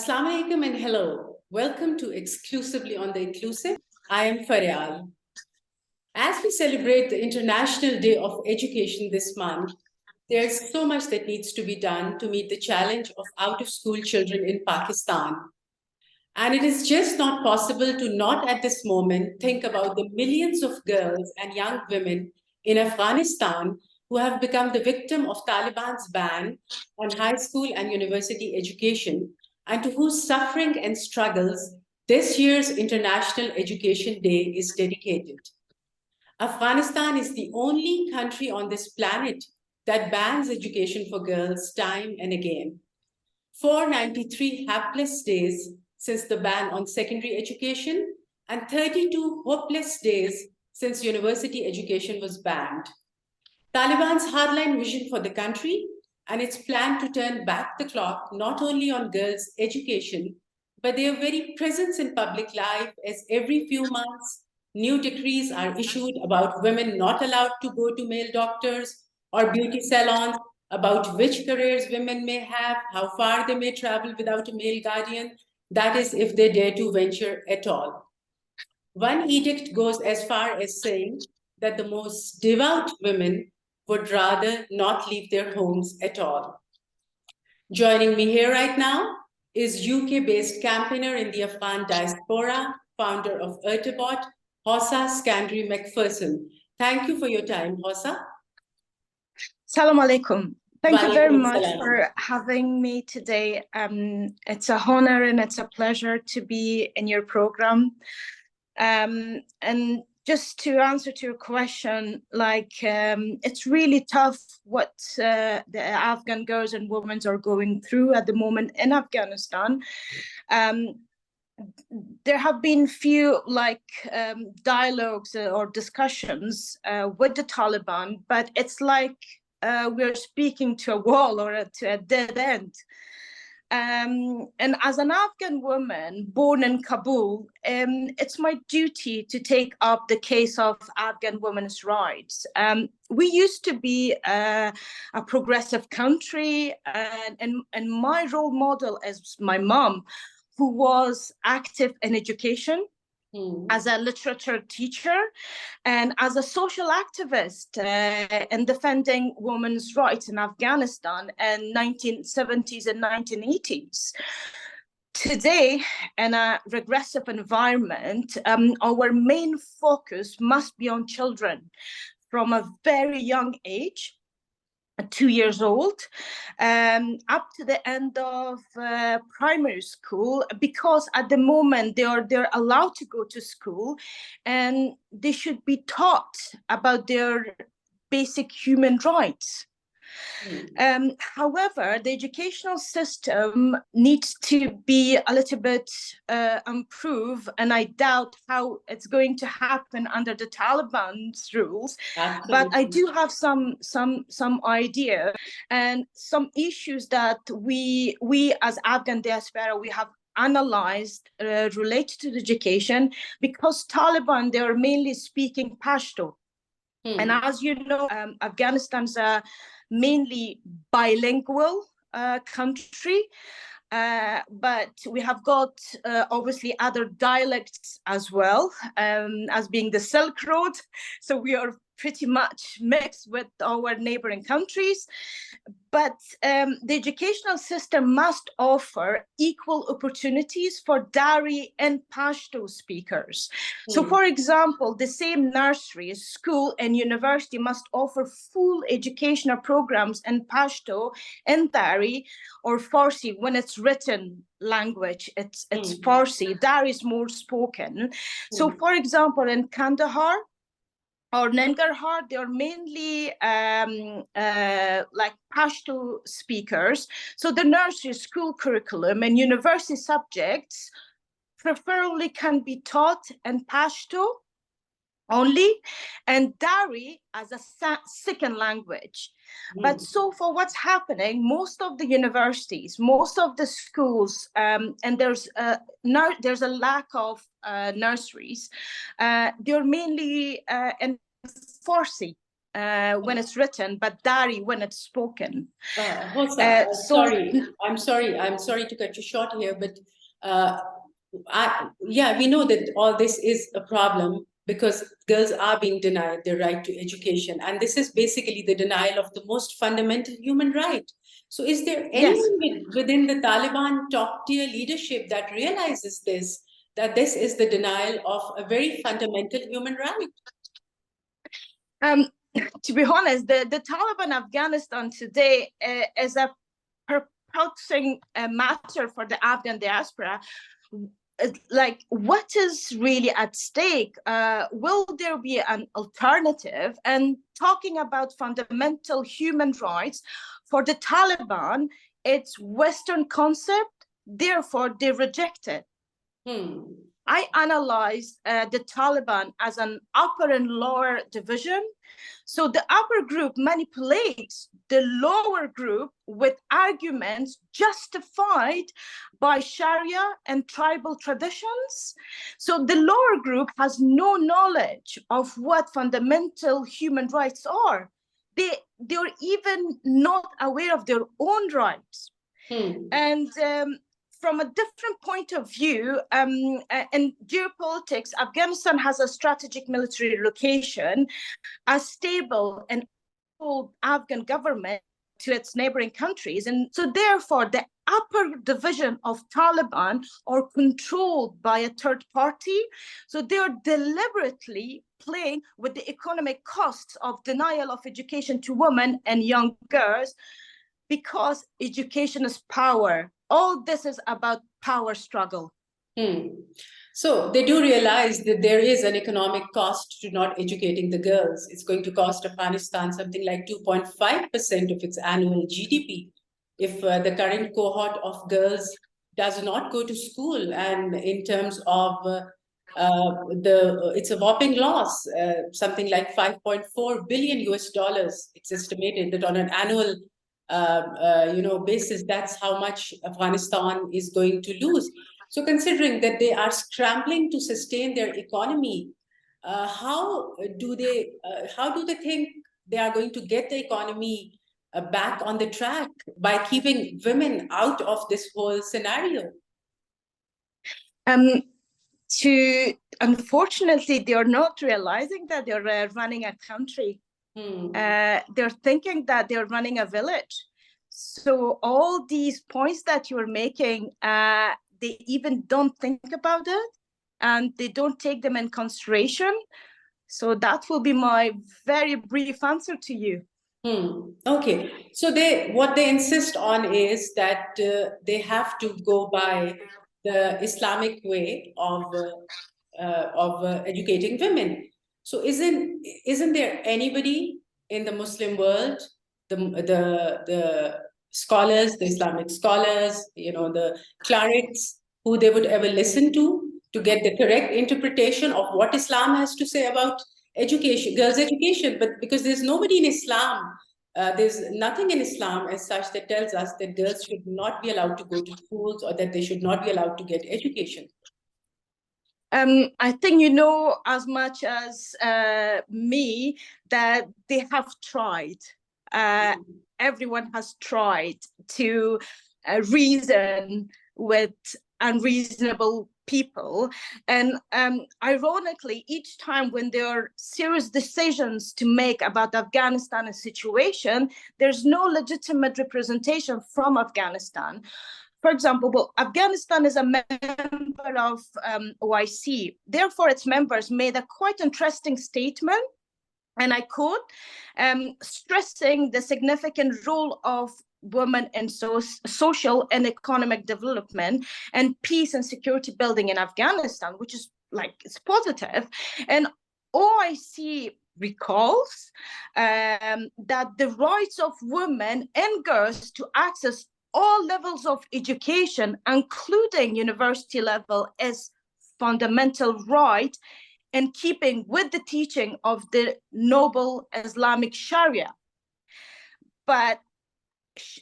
Assalamu alaikum and hello. Welcome to Exclusively on the Inclusive. I am Faryal. As we celebrate the International Day of Education this month, there's so much that needs to be done to meet the challenge of out-of-school children in Pakistan. And it is just not possible to not at this moment think about the millions of girls and young women in Afghanistan who have become the victim of Taliban's ban on high school and university education, and to whose suffering and struggles this year's International Education Day is dedicated. Afghanistan is the only country on this planet that bans education for girls time and again. 493 hapless days since the ban on secondary education and 32 hopeless days since university education was banned. Taliban's hardline vision for the country and its plan to turn back the clock not only on girls' education, but their very presence in public life, as every few months new decrees are issued about women not allowed to go to male doctors or beauty salons, about which careers women may have, how far they may travel without a male guardian, that is, if they dare to venture at all. One edict goes as far as saying that the most devout women would rather not leave their homes at all. Joining me here right now is UK-based campaigner in the Afghan diaspora, founder of Ertabot, Hossa Scandry McPherson. Thank you for your time, Hossa. Salam alaikum. Thank you very much Salam. for having me today. It's a honor and it's a pleasure to be in your program. And just to answer to your question, it's really tough what the Afghan girls and women are going through at the moment in Afghanistan. There have been few dialogues or discussions with the Taliban, but it's like we're speaking to a wall or to a dead end. And as an Afghan woman born in Kabul, it's my duty to take up the case of Afghan women's rights. We used to be a progressive country, and my role model is my mom, who was active in education. As a literature teacher and as a social activist in defending women's rights in Afghanistan in 1970s and 1980s. Today, in a regressive environment, our main focus must be on children from a very young age, 2 years old, up to the end of primary school, because at the moment they're allowed to go to school and they should be taught about their basic human rights. However, the educational system needs to be a little bit improved, and I doubt how it's going to happen under the Taliban's rules. Absolutely. But I do have some idea and some issues that we as Afghan diaspora we have analyzed related to the education, because Taliban, they are mainly speaking Pashto. And as you know, Afghanistan's a mainly bilingual country, but we have got obviously other dialects as well, as being the Silk Road. So we are pretty much mixed with our neighboring countries. But the educational system must offer equal opportunities for Dari and Pashto speakers. So, for example, the same nursery, school, and university must offer full educational programs in Pashto and Dari or Farsi when it's written language. It's Farsi. Dari is more spoken. So, for example, in Kandahar or Nangarhar, they are mainly like Pashto speakers. So the nursery school curriculum and university subjects preferably can be taught in Pashto only, and Dari as a second language. But so far what's happening, most of the universities, most of the schools, and there's a lack of nurseries, they're mainly in Farsi. when it's written, but dari when it's spoken. Hosa, So I'm sorry to cut you short here, but yeah, we know that all this is a problem because girls are being denied their right to education, and this is basically the denial of the most fundamental human right. So, is there yes, anyone within the Taliban top tier leadership that realizes this, that this is the denial of a very fundamental human right? to be honest, the Taliban Afghanistan today is a perplexing matter for the Afghan diaspora. Like, what is really at stake? Will there be an alternative? And talking about fundamental human rights, for the Taliban, it's Western concept, therefore they reject it. I analyzed the Taliban as an upper and lower division. So the upper group manipulates the lower group with arguments justified by Sharia and tribal traditions. So the lower group has no knowledge of what fundamental human rights are. They're even not aware of their own rights. And from a different point of view, in geopolitics, Afghanistan has a strategic military location, a stable and Afghan government to its neighboring countries. And so therefore, the upper division of Taliban are controlled by a third party. So they're deliberately playing with the economic costs of denial of education to women and young girls, because education is power. All this is about power struggle. So they do realize that there is an economic cost to not educating the girls. It's going to cost Afghanistan something like 2.5% of its annual GDP if the current cohort of girls does not go to school. And in terms of it's a whopping loss, something like 5.4 billion US dollars. It's estimated that on an annual basis, that's how much Afghanistan is going to lose. So considering that they are scrambling to sustain their economy, how do they think they are going to get the economy back on the track by keeping women out of this whole scenario? Unfortunately, they're not realizing that they're running a country. They're thinking that they're running a village. So all these points that you're making, they even don't think about it, and they don't take them in consideration. So that will be my very brief answer to you. Okay, so what they insist on is that they have to go by the Islamic way of educating women. So isn't there anybody in the Muslim world, the scholars, the Islamic scholars, the clerics, who they would ever listen to get the correct interpretation of what Islam has to say about education, girls' education? But because there's nobody in Islam, there's nothing in Islam as such that tells us that girls should not be allowed to go to schools or that they should not be allowed to get education. I think you know as much as me that they have tried. Everyone has tried to reason with unreasonable people. And ironically, each time when there are serious decisions to make about Afghanistan situation, there's no legitimate representation from Afghanistan. For example, well, Afghanistan is a member of OIC. Therefore, its members made a quite interesting statement, and I quote, stressing the significant role of women in social and economic development and peace and security building in Afghanistan, which is it's positive. And OIC recalls that the rights of women and girls to access all levels of education, including university level, is fundamental right in keeping with the teaching of the noble Islamic Sharia. But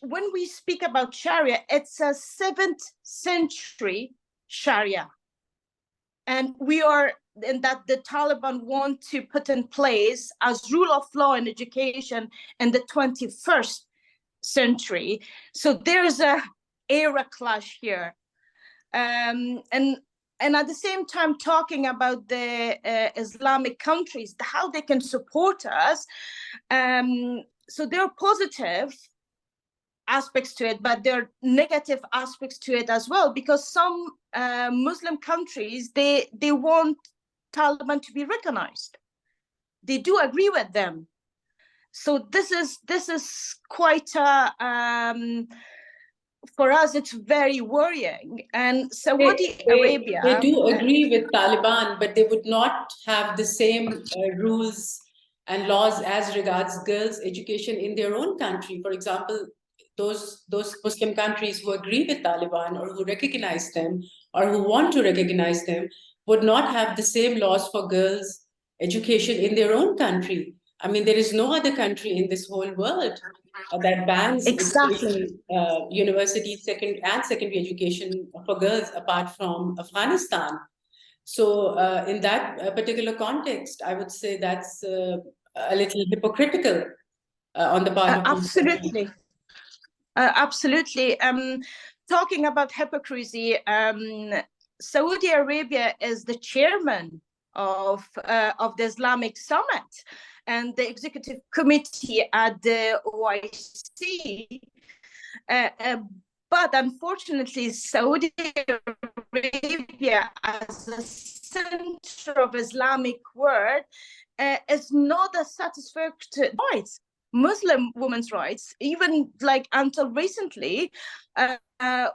when we speak about Sharia, it's a 7th century Sharia. And we are that the Taliban want to put in place as rule of law in education in the 21st century. So there's a era clash here. And at the same time, talking about the Islamic countries, how they can support us. So there are positive aspects to it, but there are negative aspects to it as well, because some Muslim countries, they want Taliban to be recognized. They do agree with them. So this is quite for us, it's very worrying. And Saudi Arabia, they do agree with Taliban, but they would not have the same rules and laws as regards girls' education in their own country. For example, those Muslim countries who agree with Taliban or who recognize them or who want to recognize them would not have the same laws for girls' education in their own country. I mean, there is no other country in this whole world that bans exactly. university secondary education for girls apart from Afghanistan. So in that particular context, I would say that's a little hypocritical on the part of absolutely. Absolutely. Talking about hypocrisy, Saudi Arabia is the chairman of the Islamic Summit and the executive committee at the OIC. But unfortunately, Saudi Arabia, as a center of Islamic world, is not a satisfactory rights. Muslim women's rights, even like until recently,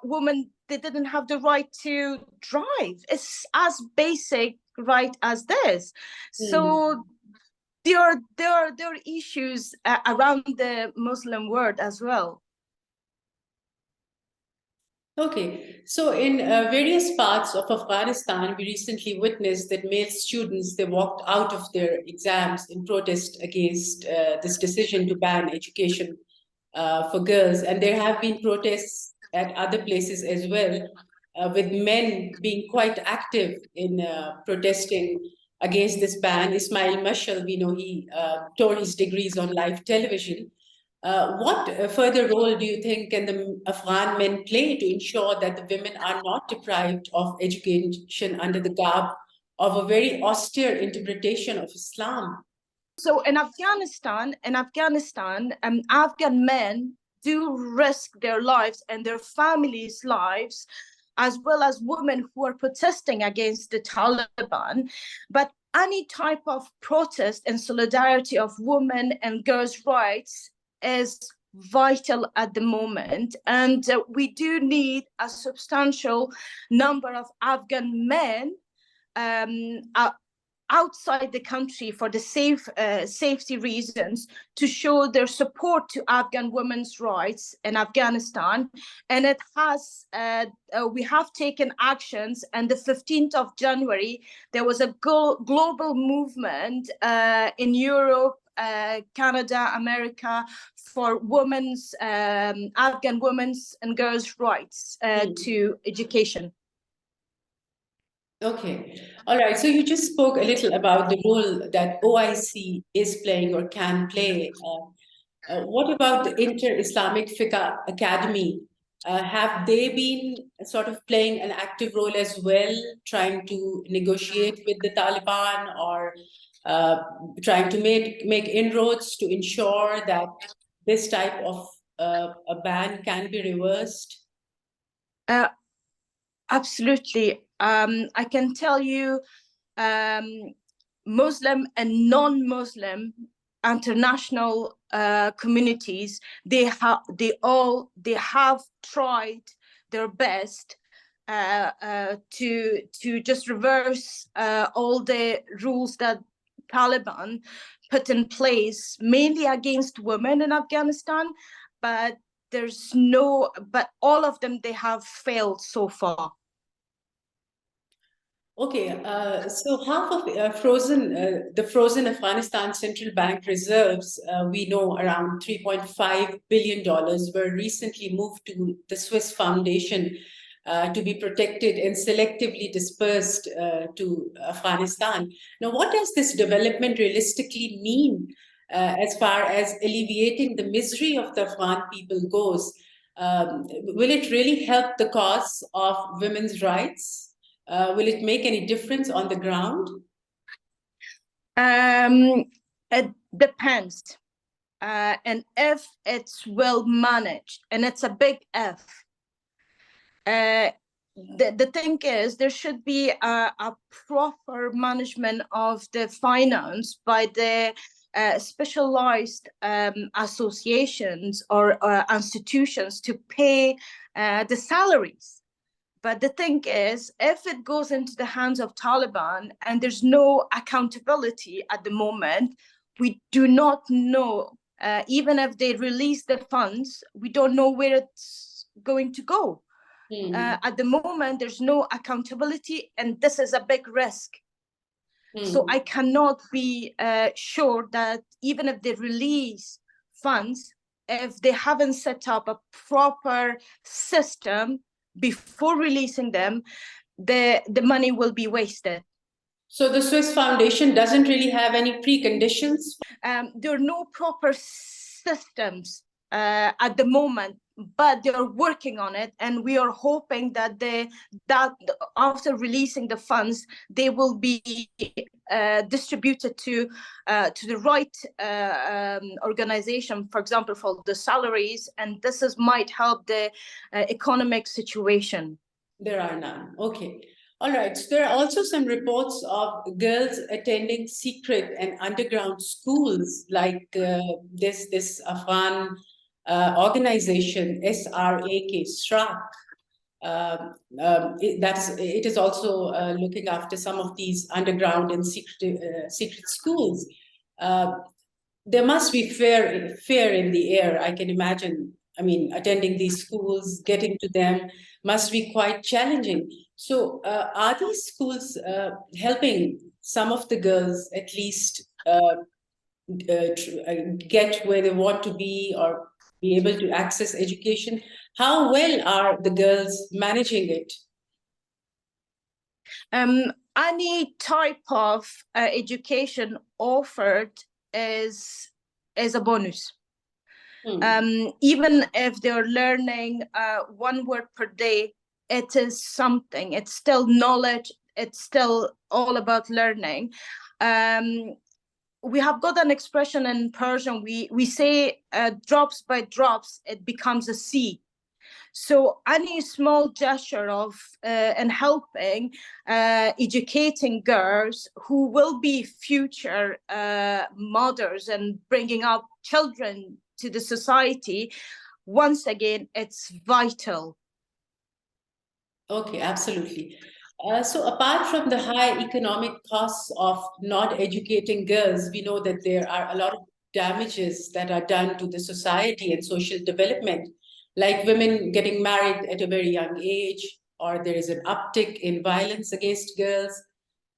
women, they didn't have the right to drive. It's as basic right as this. So there are issues around the Muslim world as well. Okay, so in various parts of Afghanistan, we recently witnessed that male students, they walked out of their exams in protest against this decision to ban education for girls. And there have been protests at other places as well, with men being quite active in protesting against this ban. Ismail Mashal, we know he tore his degrees on live television. What further role do you think can the Afghan men play to ensure that the women are not deprived of education under the garb of a very austere interpretation of Islam? So in Afghanistan, Afghan men do risk their lives and their families' lives, as well as women who are protesting against the Taliban. But any type of protest and solidarity of women and girls' rights is vital at the moment. And we do need a substantial number of Afghan men outside the country for the safety reasons to show their support to Afghan women's rights in Afghanistan. And it has, we have taken actions, and the 15th of January, there was a global movement in Europe, Canada, America, for women's, Afghan women's and girls' rights to education. Okay. All right. So you just spoke a little about the role that OIC is playing or can play. What about the Inter-Islamic Fiqh Academy? Have they been sort of playing an active role as well, trying to negotiate with the Taliban or trying to make inroads to ensure that this type of a ban can be reversed? Absolutely. I can tell you, Muslim and non-Muslim international communities, they have tried their best to just reverse all the rules that Taliban put in place, mainly against women in Afghanistan, but all of them, they have failed so far. Okay, so half of the frozen Afghanistan Central Bank reserves, we know around $3.5 billion were recently moved to the Swiss Foundation to be protected and selectively dispersed to Afghanistan. Now, what does this development realistically mean as far as alleviating the misery of the Afghan people goes? Will it really help the cause of women's rights? Will it make any difference on the ground? It depends. And if it's well managed, and it's a big if, the thing is, there should be a proper management of the finance by the specialized associations or institutions to pay the salaries. But the thing is, if it goes into the hands of Taliban and there's no accountability at the moment, we do not know, even if they release the funds, we don't know where it's going to go. At the moment, there's no accountability, and this is a big risk. So I cannot be sure that even if they release funds, if they haven't set up a proper system before releasing them, the money will be wasted. So the Swiss Foundation doesn't really have any preconditions? There are no proper systems at the moment, but they're working on it, and we are hoping that that after releasing the funds, they will be distributed to the right organization, for example, for the salaries, and this might help the economic situation. There are none. Okay. All right. So there are also some reports of girls attending secret and underground schools, like this Afghan organization, SRAK. It is also looking after some of these underground and secret schools. There must be fear in the air, I can imagine. I mean, attending these schools, getting to them must be quite challenging. So are these schools helping some of the girls at least get where they want to be or be able to access education? How well are the girls managing it? Any type of education offered is a bonus. Even if they're learning one word per day, it is something. It's still knowledge. It's still all about learning. We have got an expression in Persian. We say drops by drops, it becomes a sea. So any small gesture of and helping educating girls who will be future mothers and bringing up children to the society, once again, it's vital. Okay, absolutely. So apart from the high economic costs of not educating girls, we know that there are a lot of damages that are done to the society and social development, like women getting married at a very young age, or there is an uptick in violence against girls.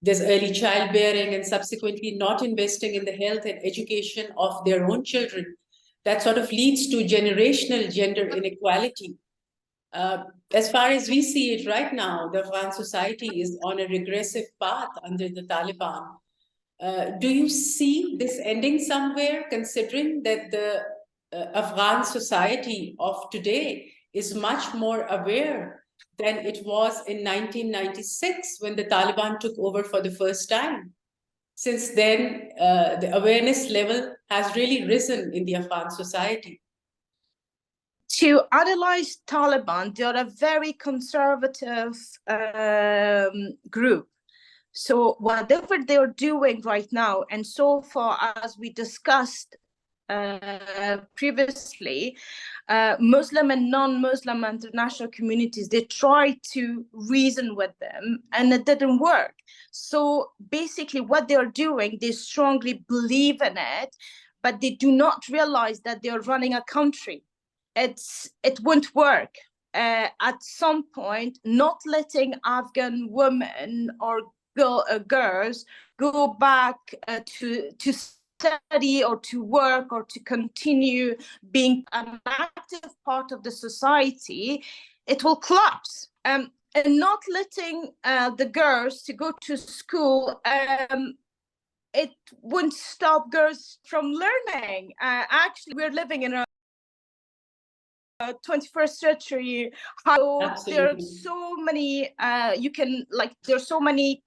There's early childbearing and subsequently not investing in the health and education of their own children. That sort of leads to generational gender inequality. As far as we see it right now, the Afghan society is on a regressive path under the Taliban. Do you see this ending somewhere, considering that the Afghan society of today is much more aware than it was in 1996 when the Taliban took over for the first time? Since then, the awareness level has really risen in the Afghan society. To analyze Taliban, they are a very conservative group. So whatever they're doing right now, and so far as we discussed previously, Muslim and non-Muslim international communities, they tried to reason with them and it didn't work. So basically what they're doing, they strongly believe in it, but they do not realize that they're running a country. It won't work. At some point, not letting Afghan women or girls go back to study or to work or to continue being an active part of the society, it will collapse. And not letting the girls to go to school, it wouldn't stop girls from learning. Actually, we're living in a 21st century. How there are so many, there's so many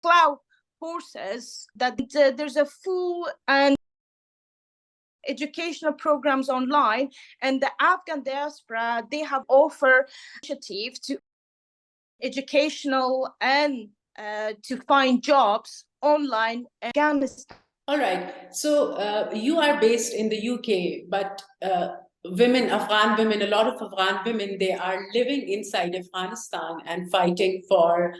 cloud courses that there's a full and educational programs online, and the Afghan diaspora, they have offered initiative to educational and to find jobs online in Afghanistan. All right. So you are based in the UK, but Afghan women, a lot of Afghan women, they are living inside Afghanistan and fighting for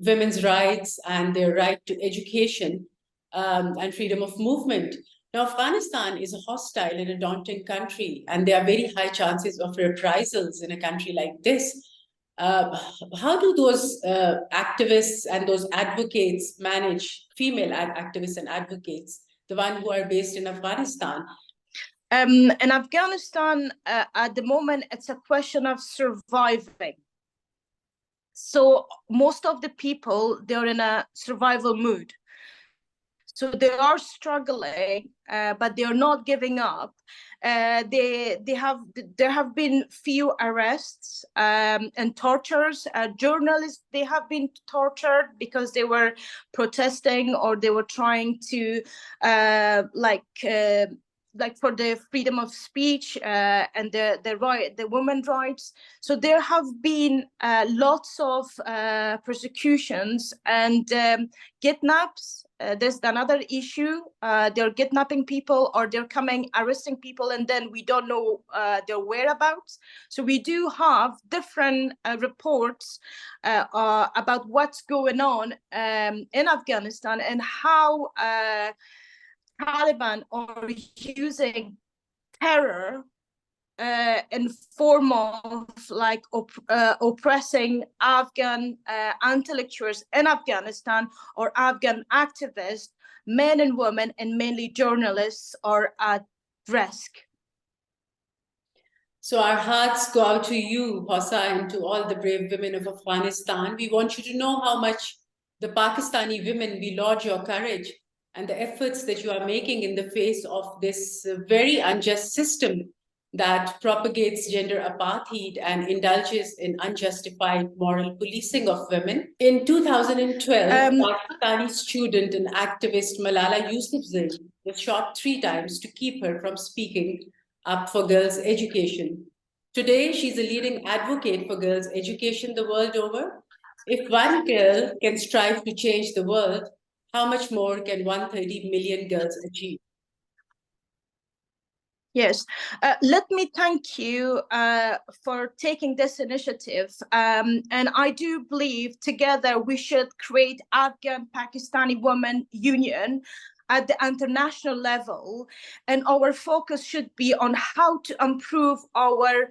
women's rights and their right to education and freedom of movement. Now, Afghanistan is a hostile and a daunting country, and there are very high chances of reprisals in a country like this. How do those activists and those advocates manage, female activists and advocates, the ones who are based in Afghanistan? In Afghanistan, at the moment, it's a question of surviving. So most of the people, they're in a survival mood. So they are struggling, but they are not giving up. There have been few arrests and tortures. Journalists, they have been tortured because they were protesting or they were trying to for the freedom of speech and the women's rights. So there have been lots of persecutions and kidnaps. There's another issue. They're kidnapping people, or they're coming, arresting people, and then we don't know their whereabouts. So we do have different reports about what's going on in Afghanistan and how Taliban are using terror in form of oppressing Afghan intellectuals in Afghanistan, or Afghan activists, men and women, and mainly journalists are at risk. So our hearts go out to you, Hossa, and to all the brave women of Afghanistan. We want you to know how much the Pakistani women, we laud your courage and the efforts that you are making in the face of this very unjust system that propagates gender apartheid and indulges in unjustified moral policing of women. In 2012, Pakistani student and activist Malala Yousafzai was shot 3 times to keep her from speaking up for girls' education. Today, she's a leading advocate for girls' education the world over. If one girl can strive to change the world, how much more can 130 million girls achieve? Yes, let me thank you for taking this initiative. And I do believe together we should create Afghan Pakistani Women Union at the international level. And our focus should be on how to improve our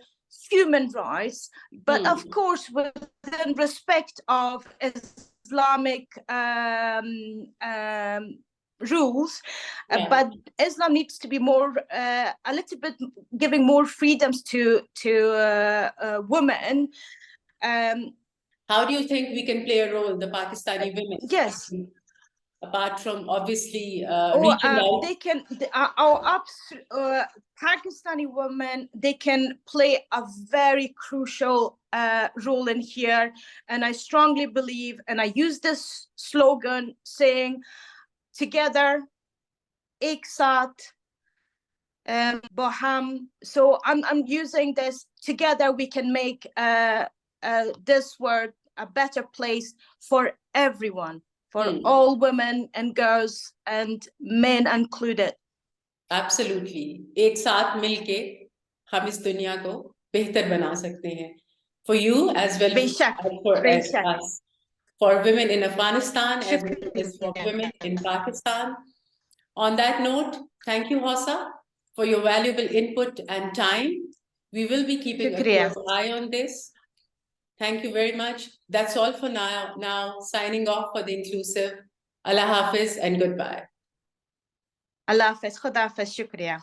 human rights, but of course, within respect of Islamic rules. But Islam needs to be more, a little bit, giving more freedoms to women. How do you think we can play a role, the Pakistani women? Yes. Apart from obviously reaching out. They can, our Pakistani women, they can play a very crucial role in here. And I strongly believe, and I use this slogan saying, together, ek saath, baham. So I'm using this, together we can make this world a better place for everyone, for all women and girls and men included. Absolutely. एक साथ मिलके हम इस दुनिया को बेहतर बना सकते हैं. For you as well as for us. For women in Afghanistan as well as for women in Pakistan. On that note, thank you, Hossa, for your valuable input and time. We will be keeping a close eye on this. Thank you very much. That's all for now. Now, signing off for The Inclusive. Allah Hafiz and goodbye. Allah Hafiz. Khuda Hafiz. Shukriya.